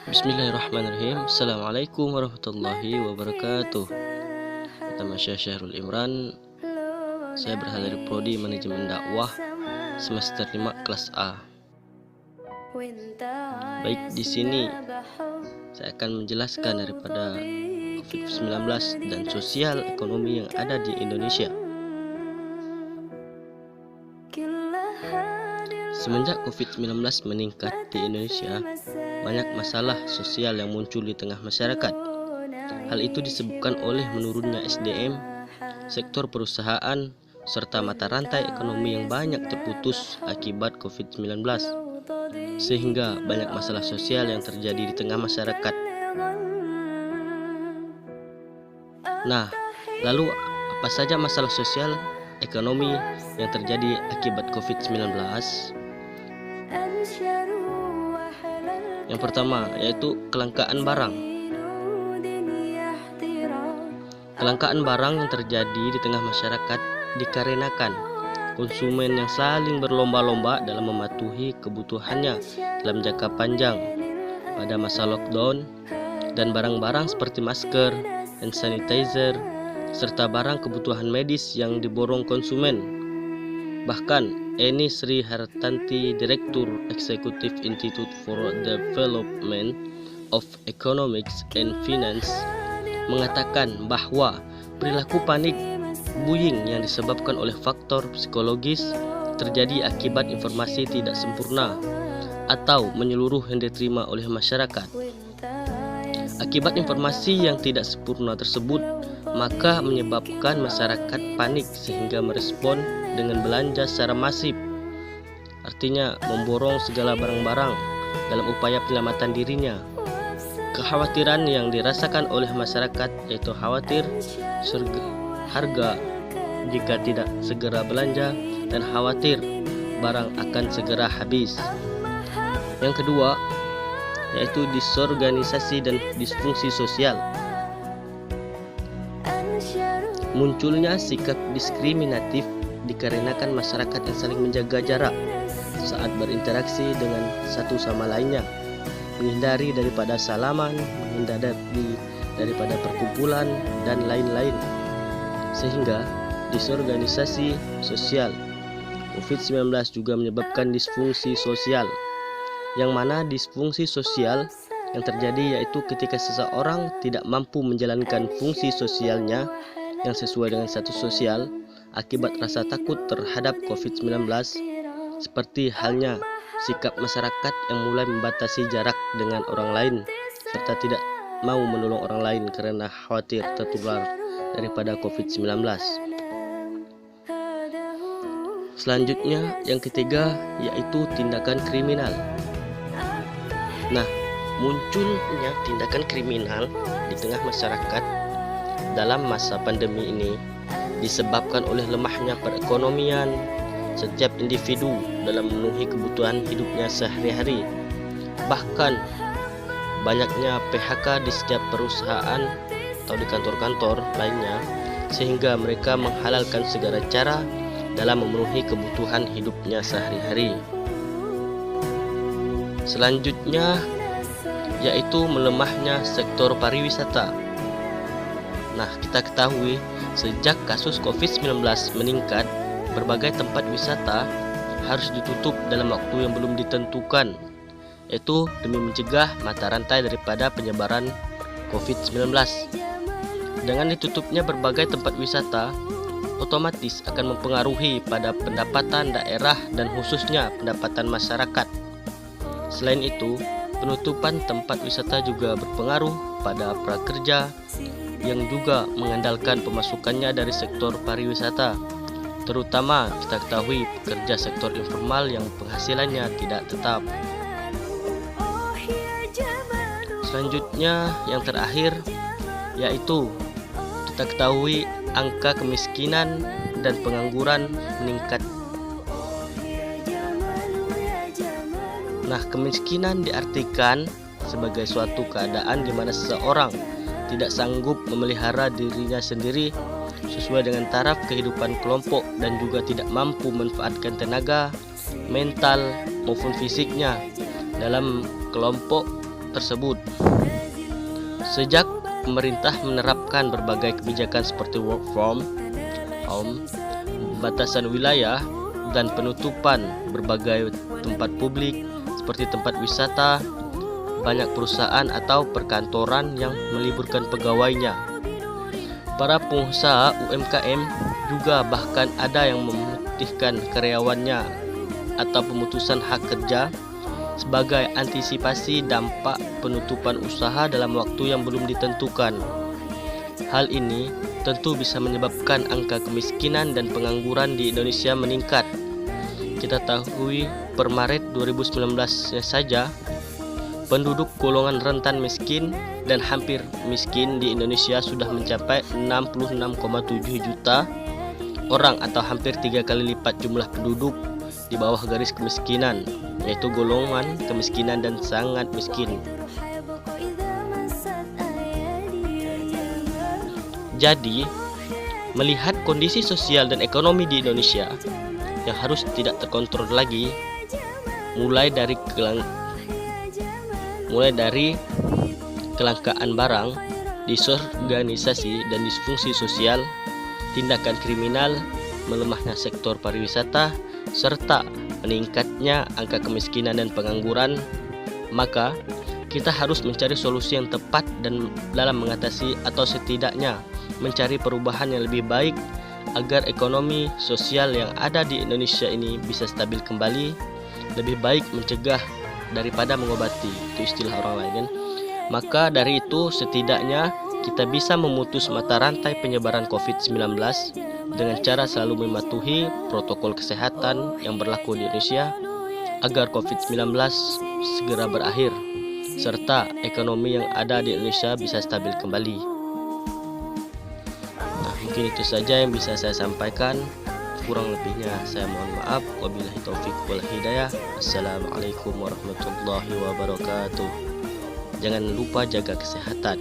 Bismillahirrahmanirrahim. Assalamualaikum warahmatullahi wabarakatuh. Nama saya Syahrul Imran. Saya berasal dari Prodi Manajemen Dakwah semester 5 kelas A. Baik, di sini saya akan menjelaskan daripada COVID-19 dan sosial ekonomi yang ada di Indonesia. Semenjak COVID-19 meningkat di Indonesia, banyak masalah sosial yang muncul di tengah masyarakat. Hal itu disebabkan oleh menurunnya SDM, sektor perusahaan, serta mata rantai ekonomi yang banyak terputus akibat COVID-19. Sehingga banyak masalah sosial yang terjadi di tengah masyarakat. Nah, lalu apa saja masalah sosial ekonomi yang terjadi akibat COVID-19? Yang pertama yaitu kelangkaan barang. Kelangkaan barang yang terjadi di tengah masyarakat dikarenakan konsumen yang saling berlomba-lomba dalam mematuhi kebutuhannya dalam jangka panjang pada masa lockdown, dan barang-barang seperti masker, hand sanitizer, serta barang kebutuhan medis yang diborong konsumen. Bahkan Eni Sri Hartanti, Direktur Eksekutif Institute for Development of Economics and Finance, mengatakan bahwa perilaku panik buying yang disebabkan oleh faktor psikologis terjadi akibat informasi tidak sempurna atau menyeluruh yang diterima oleh masyarakat. Akibat informasi yang tidak sempurna tersebut, maka menyebabkan masyarakat panik sehingga merespon dengan belanja secara masif. Artinya memborong segala barang-barang dalam upaya penyelamatan dirinya. Kekhawatiran yang dirasakan oleh masyarakat yaitu khawatir harga jika tidak segera belanja, dan khawatir barang akan segera habis. Yang kedua yaitu disorganisasi dan disfungsi sosial. Munculnya sikap diskriminatif dikarenakan masyarakat yang saling menjaga jarak saat berinteraksi dengan satu sama lainnya, menghindari daripada salaman, menghindari daripada perkumpulan, dan lain-lain. Sehingga disorganisasi sosial. COVID-19 juga menyebabkan disfungsi sosial, yang mana disfungsi sosial yang terjadi yaitu ketika seseorang tidak mampu menjalankan fungsi sosialnya yang sesuai dengan status sosial akibat rasa takut terhadap COVID-19, seperti halnya sikap masyarakat yang mulai membatasi jarak dengan orang lain serta tidak mau menolong orang lain karena khawatir tertular daripada COVID-19. Selanjutnya, yang ketiga yaitu tindakan kriminal. Nah, munculnya tindakan kriminal di tengah masyarakat dalam masa pandemi ini disebabkan oleh lemahnya perekonomian setiap individu dalam memenuhi kebutuhan hidupnya sehari-hari. Bahkan banyaknya PHK di setiap perusahaan atau di kantor-kantor lainnya, sehingga mereka menghalalkan segala cara dalam memenuhi kebutuhan hidupnya sehari-hari. Selanjutnya yaitu melemahnya sektor pariwisata. Nah, kita ketahui sejak kasus COVID-19 meningkat, berbagai tempat wisata harus ditutup dalam waktu yang belum ditentukan, yaitu demi mencegah mata rantai daripada penyebaran COVID-19. Dengan ditutupnya berbagai tempat wisata, otomatis akan mempengaruhi pada pendapatan daerah dan khususnya pendapatan masyarakat. Selain itu, penutupan tempat wisata juga berpengaruh pada prakerja yang juga mengandalkan pemasukannya dari sektor pariwisata. Terutama kita ketahui pekerja sektor informal yang penghasilannya tidak tetap. Selanjutnya, yang terakhir yaitu kita ketahui angka kemiskinan dan pengangguran meningkat. Nah, kemiskinan diartikan sebagai suatu keadaan di mana seseorang tidak sanggup memelihara dirinya sendiri sesuai dengan taraf kehidupan kelompok dan juga tidak mampu memanfaatkan tenaga, mental maupun fisiknya dalam kelompok tersebut. Sejak pemerintah menerapkan berbagai kebijakan seperti work from home, batasan wilayah, dan penutupan berbagai tempat publik seperti tempat wisata, banyak perusahaan atau perkantoran yang meliburkan pegawainya. Para pengusaha UMKM juga bahkan ada yang memutihkan karyawannya atau pemutusan hak kerja sebagai antisipasi dampak penutupan usaha dalam waktu yang belum ditentukan. Hal ini tentu bisa menyebabkan angka kemiskinan dan pengangguran di Indonesia meningkat. Kita tahu per Maret 2019 saja penduduk golongan rentan miskin dan hampir miskin di Indonesia sudah mencapai 66,7 juta orang atau hampir 3 kali lipat jumlah penduduk di bawah garis kemiskinan, yaitu golongan kemiskinan dan sangat miskin. Jadi, melihat kondisi sosial dan ekonomi di Indonesia yang harus tidak terkontrol lagi, mulai dari kelangkaan barang, disorganisasi dan disfungsi sosial, tindakan kriminal, melemahnya sektor pariwisata, serta meningkatnya angka kemiskinan dan pengangguran, maka kita harus mencari solusi yang tepat dan dalam mengatasi atau setidaknya mencari perubahan yang lebih baik agar ekonomi sosial yang ada di Indonesia ini bisa stabil kembali. Lebih baik mencegah daripada mengobati, itu istilah orang lain kan. Maka dari itu setidaknya kita bisa memutus mata rantai penyebaran COVID-19 dengan cara selalu mematuhi protokol kesehatan yang berlaku di Indonesia agar COVID-19 segera berakhir serta ekonomi yang ada di Indonesia bisa stabil kembali. Nah, mungkin itu saja yang bisa saya sampaikan. Kurang lebihnya saya mohon maaf. Wabillahi taufik wal hidayah. Assalamualaikum warahmatullahi wabarakatuh. Jangan lupa jaga kesehatan.